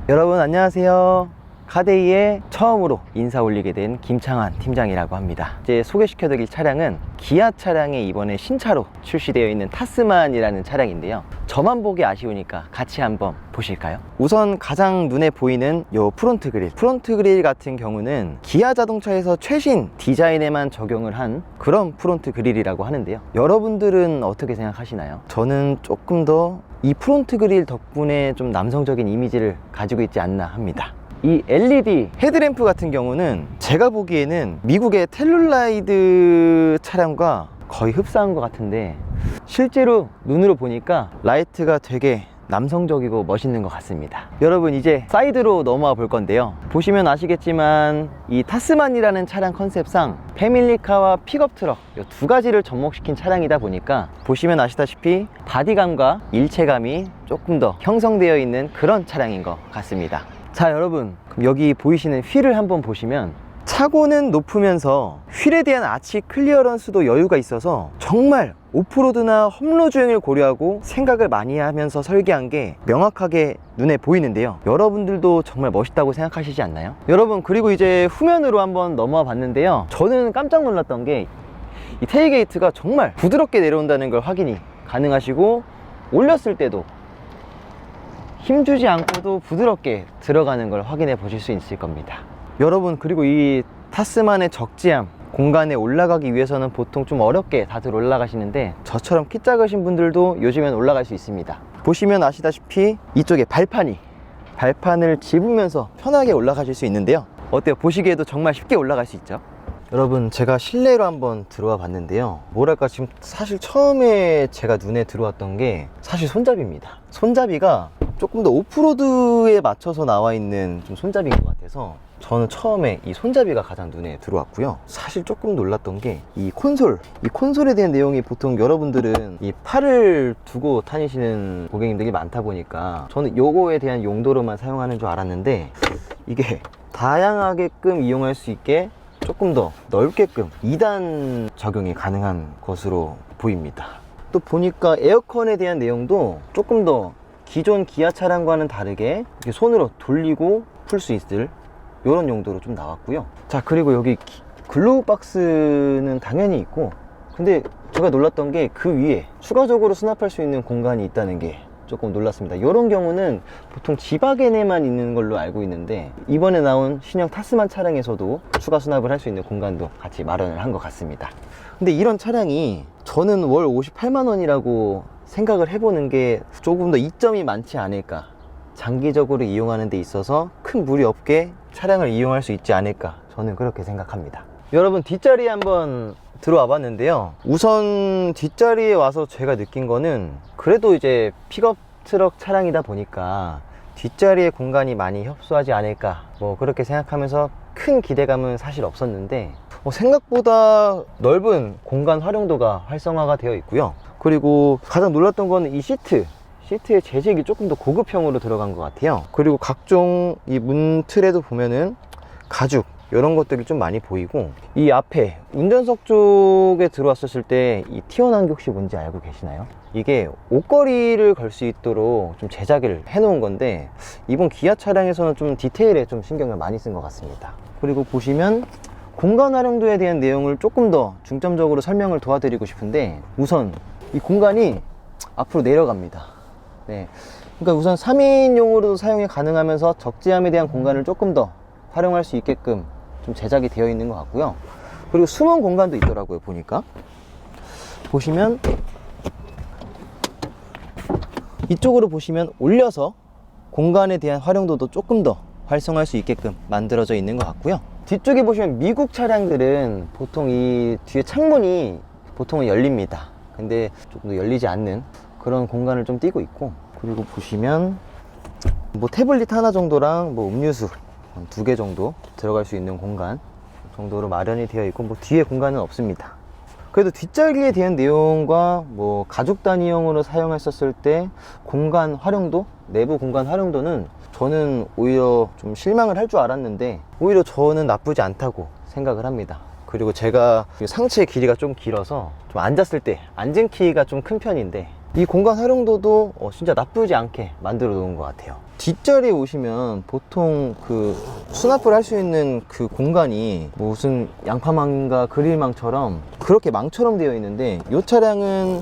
여러분 안녕하세요. 카데이에 처음으로 인사 올리게 된 김창환 팀장이라고 합니다. 이제 소개시켜드릴 차량은 기아 차량에 이번에 신차로 출시되어 있는 타스만이라는 차량인데요. 저만 보기 아쉬우니까 같이 한번 보실까요? 우선 가장 눈에 보이는 요 프론트 그릴 같은 경우는 기아 자동차에서 최신 디자인에만 적용을 한 그런 프론트 그릴이라고 하는데요. 여러분들은 어떻게 생각하시나요? 저는 조금 더 이 프론트 그릴 덕분에 좀 남성적인 이미지를 가지고 있지 않나 합니다. 이 LED 헤드램프 같은 경우는 제가 보기에는 미국의 텔룰라이드 차량과 거의 흡사한 것 같은데, 실제로 눈으로 보니까 라이트가 되게 남성적이고 멋있는 것 같습니다. 여러분, 이제 사이드로 넘어와 볼 건데요. 보시면 아시겠지만 이 타스만이라는 차량 컨셉상 패밀리카와 픽업 트럭 이 두 가지를 접목시킨 차량이다 보니까 보시면 아시다시피 바디감과 일체감이 조금 더 형성되어 있는 그런 차량인 것 같습니다. 자, 여러분, 그럼 여기 보이시는 휠을 한번 보시면 차고는 높으면서 휠에 대한 아치 클리어런스도 여유가 있어서 정말 오프로드나 험로 주행을 고려하고 생각을 많이 하면서 설계한 게 명확하게 눈에 보이는데요. 여러분들도 정말 멋있다고 생각하시지 않나요? 여러분, 그리고 이제 후면으로 한번 넘어와 봤는데요. 저는 깜짝 놀랐던 게 이 테일게이트가 정말 부드럽게 내려온다는 걸 확인이 가능하시고, 올렸을 때도 힘주지 않고도 부드럽게 들어가는 걸 확인해 보실 수 있을 겁니다. 여러분, 그리고 이 타스만의 적재함 공간에 올라가기 위해서는 보통 좀 어렵게 다들 올라가시는데, 저처럼 키 작으신 분들도 요즘엔 올라갈 수 있습니다. 보시면 아시다시피 이쪽에 발판을 집으면서 편하게 올라가실 수 있는데요. 어때요? 보시기에도 정말 쉽게 올라갈 수 있죠? 여러분, 제가 실내로 한번 들어와 봤는데요. 뭐랄까, 지금 사실 처음에 제가 눈에 들어왔던 게 사실 손잡이입니다. 손잡이가 조금 더 오프로드에 맞춰서 나와 있는 좀 손잡이인 것 같아서 저는 처음에 이 손잡이가 가장 눈에 들어왔고요. 사실 조금 놀랐던 게 이 콘솔에 대한 내용이, 보통 여러분들은 이 팔을 두고 다니시는 고객님들이 많다 보니까 저는 요거에 대한 용도로만 사용하는 줄 알았는데, 이게 다양하게끔 이용할 수 있게 조금 더 넓게끔 2단 적용이 가능한 것으로 보입니다. 또 보니까 에어컨에 대한 내용도 조금 더 기존 기아 차량과는 다르게 이렇게 손으로 돌리고 풀 수 있을 이런 용도로 좀 나왔고요. 자, 그리고 여기 글로우 박스는 당연히 있고, 근데 제가 놀랐던 게 그 위에 추가적으로 수납할 수 있는 공간이 있다는 게 조금 놀랐습니다. 이런 경우는 보통 지바겐에만 있는 걸로 알고 있는데, 이번에 나온 신형 타스만 차량에서도 추가 수납을 할 수 있는 공간도 같이 마련을 한 것 같습니다. 근데 이런 차량이 저는 월 58만 원이라고 생각을 해보는 게 조금 더 이점이 많지 않을까, 장기적으로 이용하는 데 있어서 큰 무리 없게 차량을 이용할 수 있지 않을까, 저는 그렇게 생각합니다. 여러분, 뒷자리에 한번 들어와 봤는데요. 우선 뒷자리에 와서 제가 느낀 거는, 그래도 이제 픽업 트럭 차량이다 보니까 뒷자리에 공간이 많이 협소하지 않을까, 뭐 그렇게 생각하면서 큰 기대감은 사실 없었는데, 생각보다 넓은 공간 활용도가 활성화가 되어 있고요. 그리고 가장 놀랐던 거는 이 시트의 재질이 조금 더 고급형으로 들어간 것 같아요. 그리고 각종 이 문틀에도 보면은 가죽 이런 것들이 좀 많이 보이고, 이 앞에 운전석 쪽에 들어왔었을 때 이 튀어나온 게 혹시 뭔지 알고 계시나요? 이게 옷걸이를 걸 수 있도록 좀 제작을 해 놓은 건데, 이번 기아 차량에서는 좀 디테일에 좀 신경을 많이 쓴 것 같습니다. 그리고 보시면 공간 활용도에 대한 내용을 조금 더 중점적으로 설명을 도와드리고 싶은데, 우선 이 공간이 앞으로 내려갑니다. 네, 그러니까 우선 3인용으로도 사용이 가능하면서 적재함에 대한 공간을 조금 더 활용할 수 있게끔 좀 제작이 되어 있는 것 같고요. 그리고 숨은 공간도 있더라고요. 보니까 보시면 이쪽으로 보시면 올려서 공간에 대한 활용도도 조금 더 활성화할 수 있게끔 만들어져 있는 것 같고요. 뒤쪽에 보시면 미국 차량들은 보통 이 뒤에 창문이 보통은 열립니다. 근데 조금 더 열리지 않는 그런 공간을 좀 띄고 있고, 그리고 보시면 뭐 태블릿 하나 정도랑 뭐 음료수 2개 정도 들어갈 수 있는 공간 정도로 마련이 되어 있고, 뭐 뒤에 공간은 없습니다. 그래도 뒷자리에 대한 내용과 뭐 가죽 단위형으로 사용했었을 때 공간 활용도, 내부 공간 활용도는 저는 오히려 좀 실망을 할 줄 알았는데, 오히려 저는 나쁘지 않다고 생각을 합니다. 그리고 제가 상체의 길이가 좀 길어서 좀 앉았을 때 앉은 키가 좀 큰 편인데, 이 공간 활용도도 진짜 나쁘지 않게 만들어 놓은 것 같아요. 뒷자리에 오시면 보통 그 수납을 할 수 있는 그 공간이 무슨 양파망인가 그릴망처럼 그렇게 망처럼 되어 있는데, 이 차량은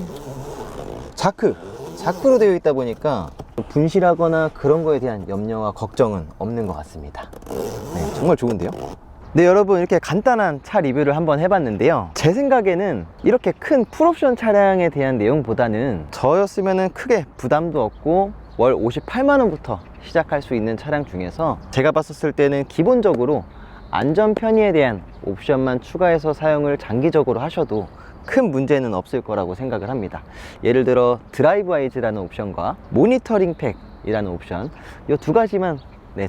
자크로 되어 있다 보니까 분실하거나 그런 거에 대한 염려와 걱정은 없는 것 같습니다. 네, 정말 좋은데요? 네, 여러분, 이렇게 간단한 차 리뷰를 한번 해봤는데요. 제 생각에는 이렇게 큰 풀옵션 차량에 대한 내용보다는 저였으면 크게 부담도 없고 월 58만원부터 시작할 수 있는 차량 중에서 제가 봤었을 때는 기본적으로 안전 편의에 대한 옵션만 추가해서 사용을 장기적으로 하셔도 큰 문제는 없을 거라고 생각을 합니다. 예를 들어 드라이브 아이즈라는 옵션과 모니터링 팩이라는 옵션, 이 두 가지만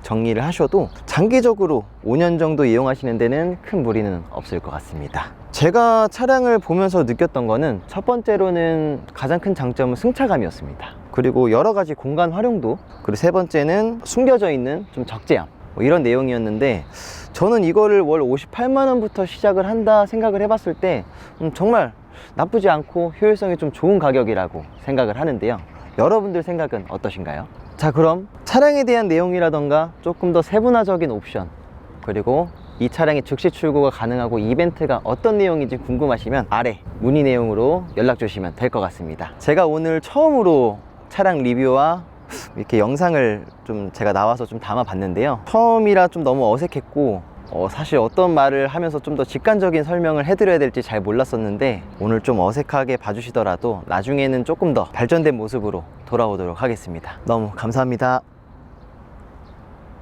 정리를 하셔도 장기적으로 5년 정도 이용하시는 데는 큰 무리는 없을 것 같습니다. 제가 차량을 보면서 느꼈던 거는 첫 번째로는 가장 큰 장점은 승차감이었습니다. 그리고 여러 가지 공간 활용도, 그리고 세 번째는 숨겨져 있는 좀 적재함, 이런 내용이었는데, 저는 이거를 월 58만원부터 시작을 한다 생각을 해봤을 때 정말 나쁘지 않고 효율성이 좀 좋은 가격이라고 생각을 하는데요. 여러분들 생각은 어떠신가요? 자, 그럼 차량에 대한 내용이라던가 조금 더 세분화적인 옵션, 그리고 이 차량의 즉시 출고가 가능하고 이벤트가 어떤 내용인지 궁금하시면 아래 문의 내용으로 연락 주시면 될 것 같습니다. 제가 오늘 처음으로 차량 리뷰와 이렇게 영상을 좀 제가 나와서 좀 담아 봤는데요, 처음이라 좀 너무 어색했고 사실 어떤 말을 하면서 좀 더 직관적인 설명을 해드려야 될지 잘 몰랐었는데, 오늘 좀 어색하게 봐주시더라도 나중에는 조금 더 발전된 모습으로 돌아오도록 하겠습니다. 너무 감사합니다.